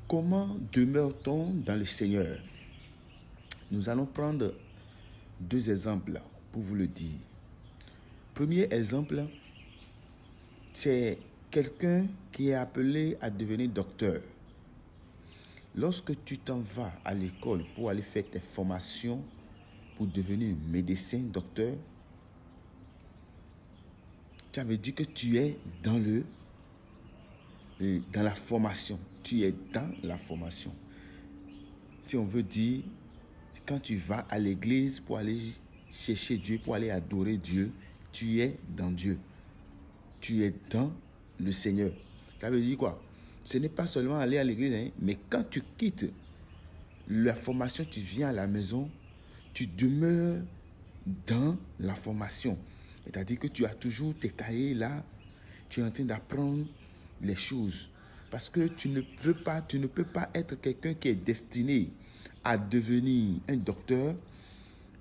Comment demeure-t-on dans le Seigneur? Nous allons prendre deux exemples pour vous le dire. Premier exemple, c'est quelqu'un qui est appelé à devenir docteur. Lorsque tu t'en vas à l'école pour aller faire tes formations pour devenir médecin, docteur, ça veut dire que tu es dans la formation. Tu es dans la formation. Si on veut dire, quand tu vas à l'église pour aller chercher Dieu, pour aller adorer Dieu, tu es dans Dieu. Tu es dans le Seigneur. Ça veut dire quoi? Ce n'est pas seulement aller à l'église, hein, mais quand tu quittes la formation, tu viens à la maison, tu demeures dans la formation. C'est-à-dire que tu as toujours tes cahiers là, tu es en train d'apprendre les choses. Parce que tu ne peux pas être quelqu'un qui est destiné à devenir un docteur.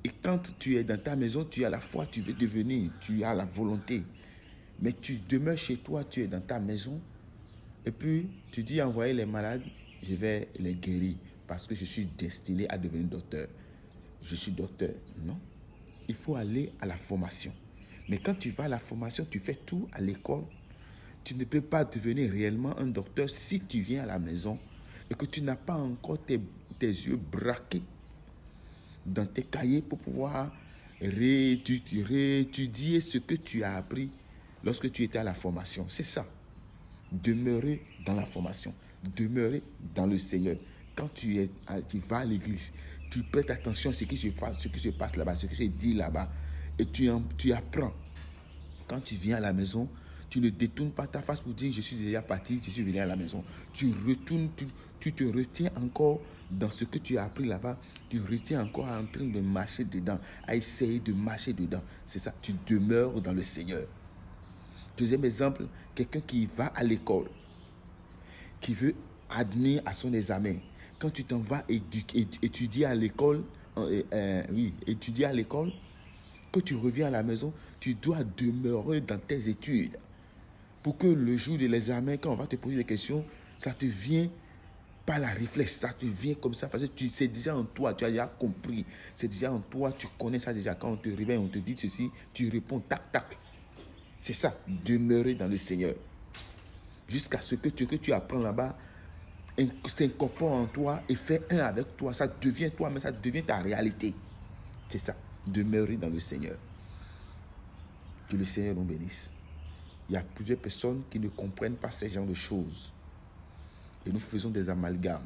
Et quand tu es dans ta maison, tu as la foi, tu veux devenir, tu as la volonté. Mais tu demeures chez toi, tu es dans ta maison. Et puis, tu dis envoyer les malades, je vais les guérir parce que je suis destiné à devenir docteur. Je suis docteur. Non. Il faut aller à la formation. Mais quand tu vas à la formation, tu fais tout à l'école. Tu ne peux pas devenir réellement un docteur si tu viens à la maison et que tu n'as pas encore tes yeux braqués dans tes cahiers pour pouvoir réétudier ce que tu as appris lorsque tu étais à la formation. C'est ça. Demeurer dans la formation. Demeurer dans le Seigneur. Quand tu vas à l'église, tu prêtes attention à ce qui se passe là-bas, ce qui se dit là-bas. Et tu apprends. Quand tu viens à la maison, tu ne détournes pas ta face pour dire je suis déjà parti, je suis venu à la maison. Tu retournes, tu te retiens encore dans ce que tu as appris là-bas. Tu retiens encore en train de marcher dedans, à essayer de marcher dedans. C'est ça, tu demeures dans le Seigneur. Deuxième exemple, quelqu'un qui va à l'école, qui veut admettre à son examen. Quand tu t'en vas étudier à l'école, étudier à l'école, que tu reviens à la maison, tu dois demeurer dans tes études. Pour que le jour de l'examen, quand on va te poser des questions, ça te vient pas la réflexe, ça te vient comme ça parce que c'est déjà en toi, tu as déjà compris. C'est déjà en toi, tu connais ça déjà. Quand on te réveille, on te dit ceci, tu réponds tac, tac. C'est ça, demeurer dans le Seigneur. Jusqu'à ce que tu apprends là-bas s'incorpore en toi et fait un avec toi. Ça devient toi, mais ça devient ta réalité. C'est ça, demeurer dans le Seigneur. Que le Seigneur nous bénisse. Il y a plusieurs personnes qui ne comprennent pas ces genres de choses. Et nous faisons des amalgames.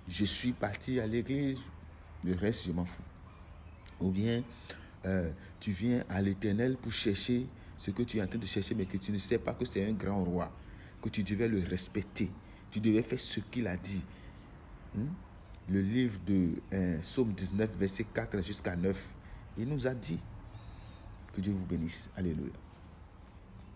Je suis parti à l'église, le reste, je m'en fous. Ou bien, tu viens à l'Éternel pour chercher ce que tu es en train de chercher, mais que tu ne sais pas que c'est un grand roi, que tu devais le respecter. Tu devais faire ce qu'il a dit. Le livre de Psaume 19, verset 4 jusqu'à 9, il nous a dit que Dieu vous bénisse. Alléluia.